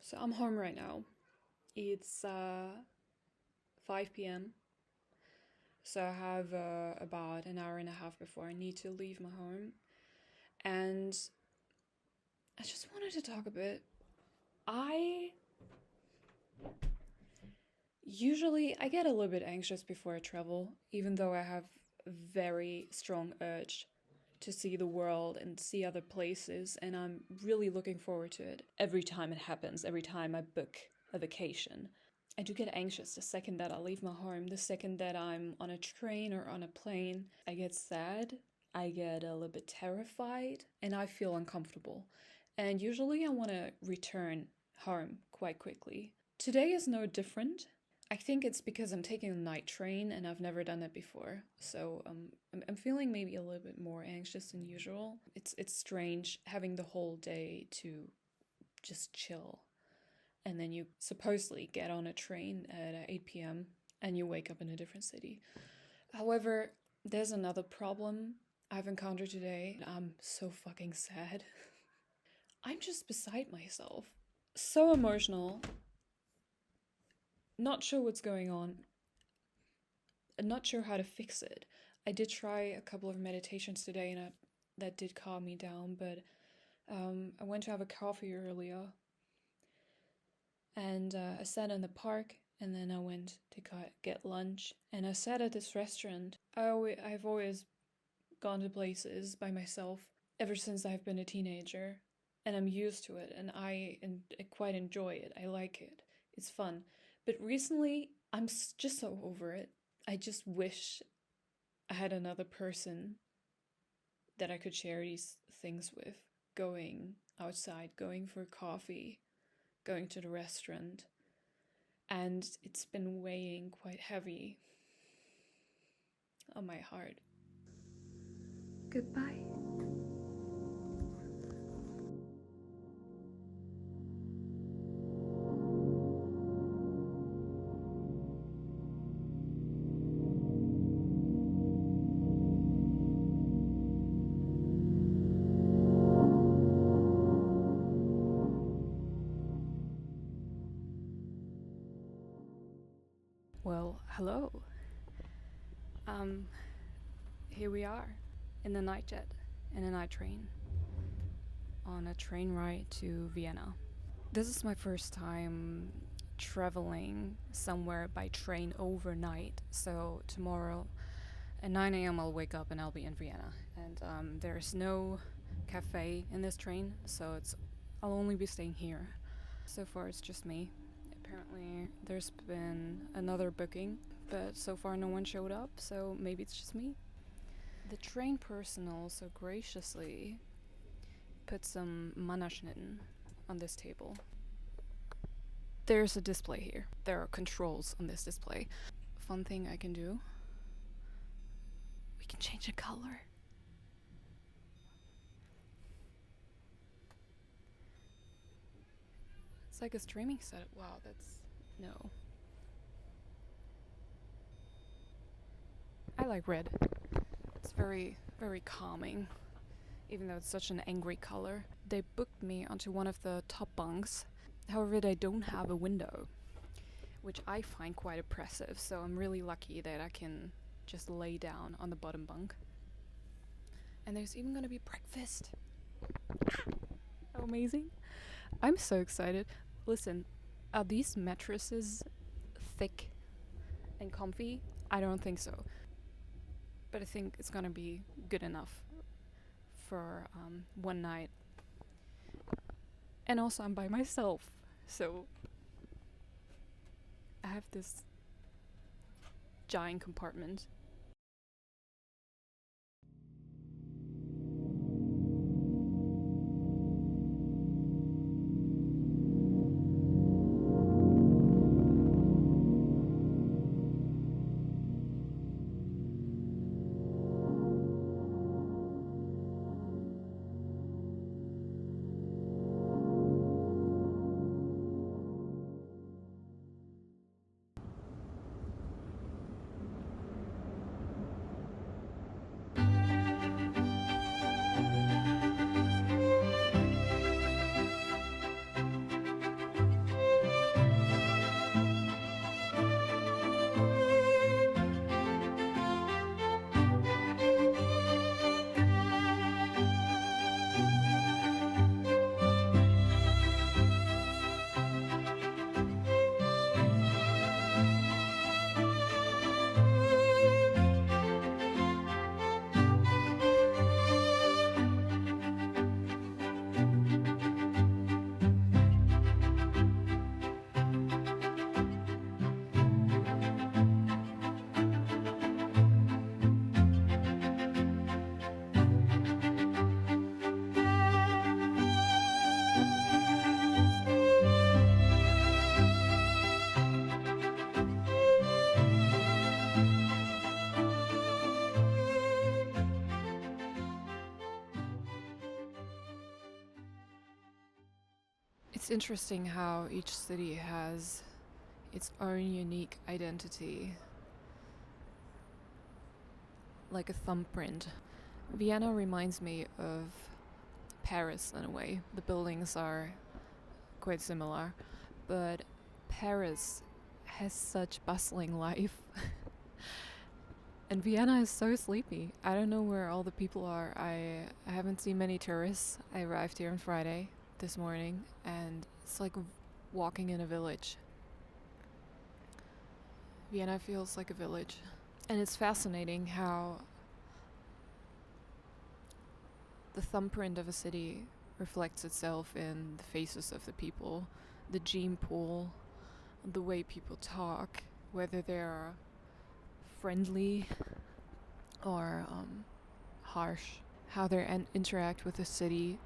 So I'm home right now. It's 5 p.m. So I have about an hour and a half before I need to leave my home. And I just wanted to talk a bit. I get a little bit anxious before I travel, even though I have a very strong urge to see the world and see other places, and I'm really looking forward to it every time it happens, every time I book a vacation. I do get anxious the second that I leave my home, the second that I'm on a train or on a plane. I get sad, I get a little bit terrified, and I feel uncomfortable. And usually I want to return home quite quickly. Today is no different. I think it's because I'm taking a night train and I've never done it before. So I'm feeling maybe a little bit more anxious than usual. It's strange having the whole day to just chill. And then you supposedly get on a train at 8 p.m. and you wake up in a different city. However, there's another problem I've encountered today. I'm so fucking sad. I'm just beside myself. So emotional. Not sure what's going on. Not sure how to fix it. I did try a couple of meditations today and that did calm me down, but I went to have a coffee earlier and I sat in the park and then I went to get lunch and I sat at this restaurant. I've always gone to places by myself ever since I've been a teenager and I'm used to it and I quite enjoy it. I like it. It's fun. But recently, I'm just so over it. I just wish I had another person that I could share these things with. Going outside, going for coffee, going to the restaurant. And it's been weighing quite heavy on my heart. Goodbye. Well, hello. Here we are in the night jet, in a night train, on a train ride to Vienna. This is my first time traveling somewhere by train overnight, so tomorrow at 9 a.m. I'll wake up and I'll be in Vienna. And there's no cafe in this train, so I'll only be staying here. So far it's just me. Apparently there's been another booking, but so far no one showed up, so maybe it's just me. The train personnel so graciously put some Mannerschnitten on this table. There's a display here. There are controls on this display. Fun thing I can do. We can change the color. It's like a streaming setup. Wow, no. I like red. It's very, very calming, even though it's such an angry color. They booked me onto one of the top bunks. However, they don't have a window, which I find quite oppressive, so I'm really lucky that I can just lay down on the bottom bunk. And there's even gonna be breakfast. How amazing. I'm so excited. Listen, are these mattresses thick and comfy? I don't think so. But I think it's gonna be good enough for one night. And also I'm by myself, so I have this giant compartment. It's interesting how each city has its own unique identity, like a thumbprint. Vienna reminds me of Paris in a way. The buildings are quite similar, but Paris has such bustling life. And Vienna is so sleepy. I don't know where all the people are. I haven't seen many tourists. I arrived here on Friday this morning, and it's like walking in a village. Vienna feels like a village. And it's fascinating how the thumbprint of a city reflects itself in the faces of the people, the gene pool, the way people talk, whether they're friendly or harsh, how they interact with the city,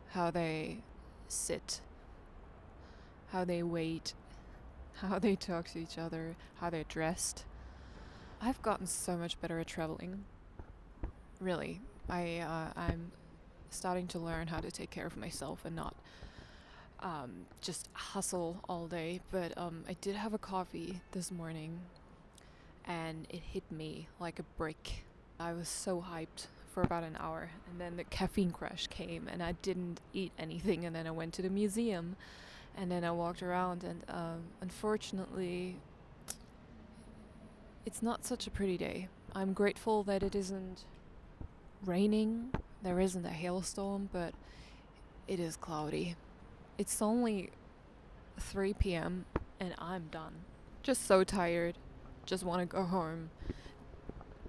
how they sit, how they wait, how they talk to each other, how they're dressed. I've gotten so much better at traveling. Really, I'm starting to learn how to take care of myself and not just hustle all day. But I did have a coffee this morning, and it hit me like a brick. I was so hyped for about an hour, and then the caffeine crash came, and I didn't eat anything, and then I went to the museum, and then I walked around, and unfortunately, it's not such a pretty day. I'm grateful that it isn't raining, there isn't a hailstorm, but it is cloudy. It's only 3 p.m. and I'm done. Just so tired. Just want to go home.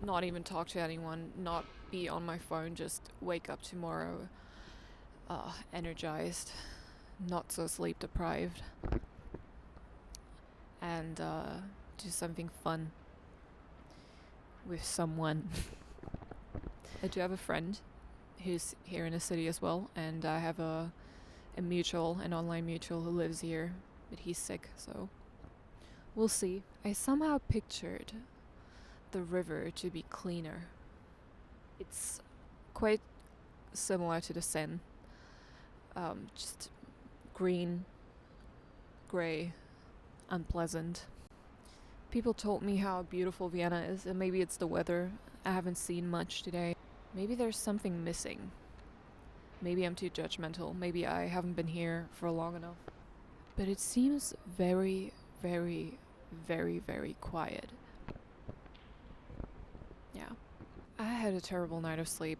Not even talk to anyone. Not be on my phone. Just wake up tomorrow energized. Not so sleep deprived. And do something fun with someone. I do have a friend who's here in the city as well, and I have an online mutual who lives here, but he's sick, so we'll see. I somehow pictured the river to be cleaner. It's quite similar to the Seine, just green, grey, unpleasant. People told me how beautiful Vienna is, and maybe it's the weather. I haven't seen much today. Maybe there's something missing. Maybe I'm too judgmental. Maybe I haven't been here for long enough. But it seems very, very, very, very quiet. Yeah. I had a terrible night of sleep.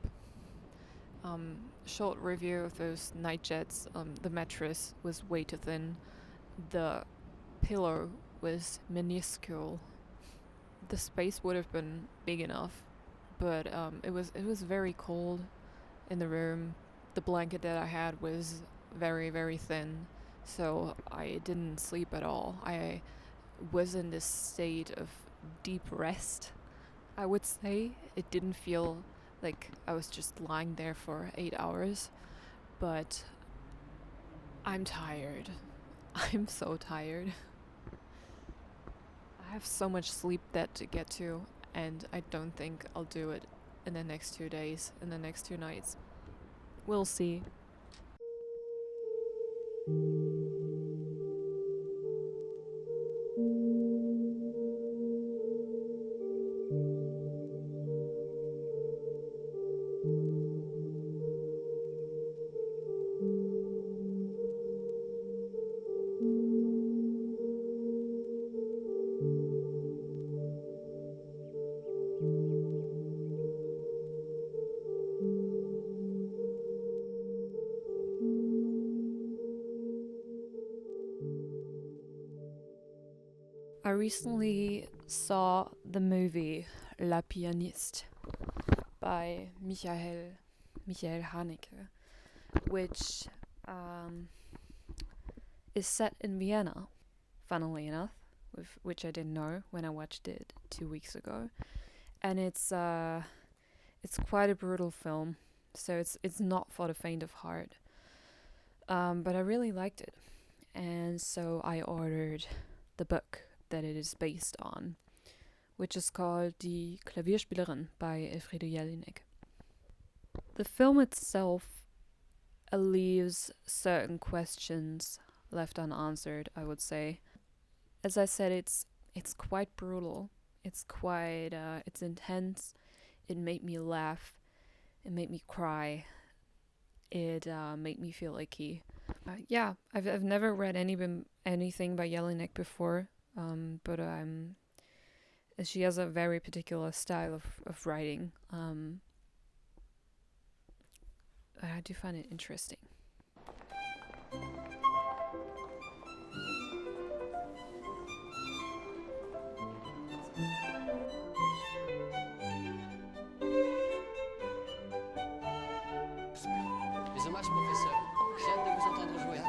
Short review of those night jets. The mattress was way too thin. The pillow was minuscule. The space would have been big enough, but it was very cold in the room. The blanket that I had was very, very thin, so I didn't sleep at all. I was in this state of deep rest, I would say. It didn't feel like I was just lying there for 8 hours, but I'm tired. I'm so tired. I have so much sleep debt to get to, and I don't think I'll do it in the next 2 days, in the next 2 nights. We'll see. I recently saw the movie La Pianiste by Michael Haneke, which is set in Vienna, funnily enough, which I didn't know when I watched it 2 weeks ago. And it's quite a brutal film, so it's not for the faint of heart. But I really liked it, and so I ordered the book that it is based on, which is called Die Klavierspielerin by Elfriede Jelinek. The film itself leaves certain questions left unanswered, I would say. As I said, it's quite brutal. It's quite it's intense. It made me laugh. It made me cry. It made me feel icky. Yeah, I've never read anything by Jelinek before, but she has a very particular style of writing. I do find it interesting. Les hommages, professeur. J'ai hâte de vous entendre jouer.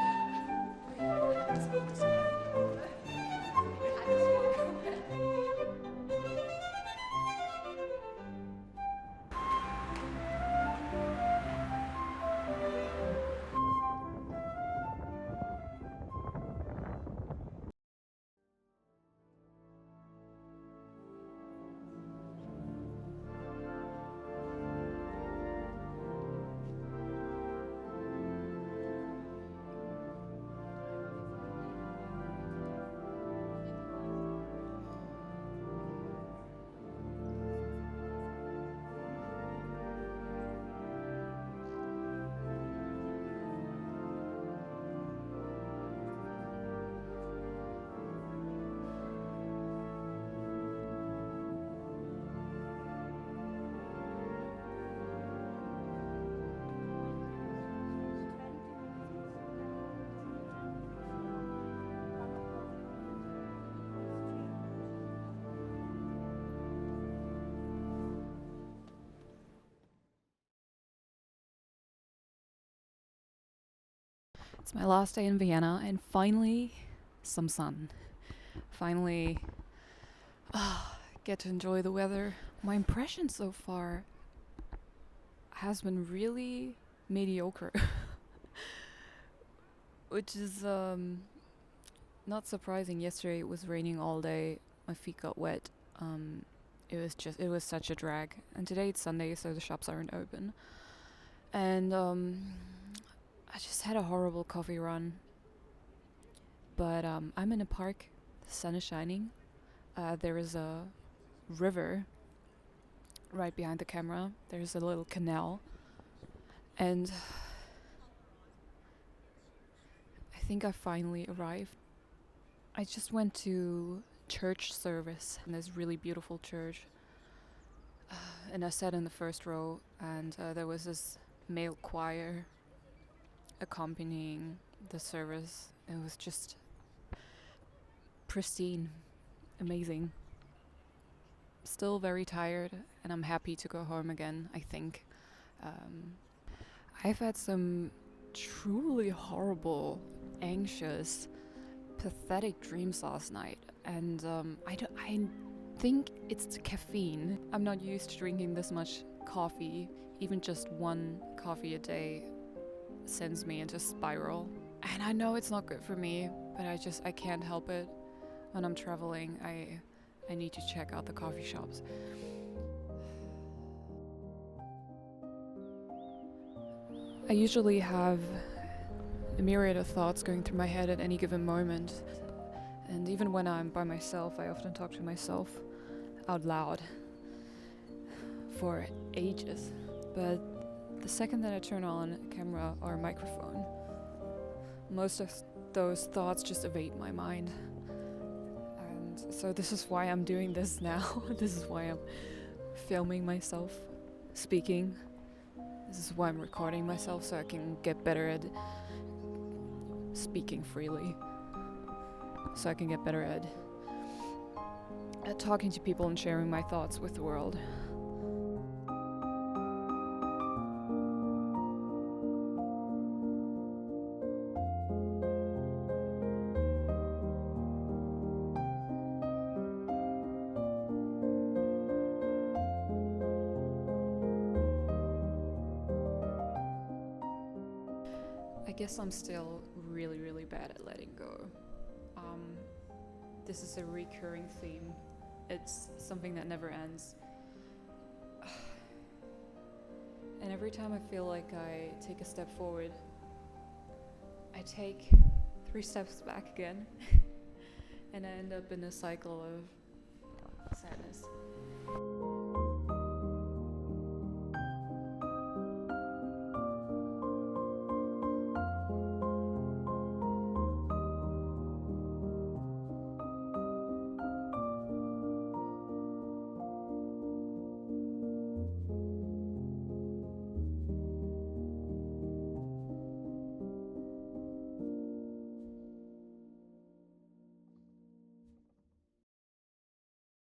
It's my last day in Vienna, and finally, some sun. Finally, get to enjoy the weather. My impression so far has been really mediocre, which is not surprising. Yesterday it was raining all day. My feet got wet. It was such a drag. And today it's Sunday, so the shops aren't open. And I just had a horrible coffee run. But I'm in a park. The sun is shining. There is a river right behind the camera. There's a little canal. And I think I finally arrived. I just went to church service in this really beautiful church. And I sat in the first row, and there was this male choir accompanying the service. It was just pristine, amazing. Still very tired, and I'm happy to go home again, I think. I've had some truly horrible, anxious, pathetic dreams last night, and I think it's the caffeine. I'm not used to drinking this much coffee. Even just one coffee a day sends me into a spiral. And I know it's not good for me, but I can't help it. When I'm traveling, I need to check out the coffee shops. I usually have a myriad of thoughts going through my head at any given moment. And even when I'm by myself, I often talk to myself out loud for ages. But the second that I turn on a camera or a microphone, most of those thoughts just evade my mind. And so this is why I'm doing this now. This is why I'm filming myself speaking. This is why I'm recording myself, so I can get better at speaking freely. So I can get better at talking to people and sharing my thoughts with the world. I guess I'm still really, really bad at letting go. This is a recurring theme. It's something that never ends. And every time I feel like I take a step forward, I take 3 steps back again and I end up in a cycle of sadness.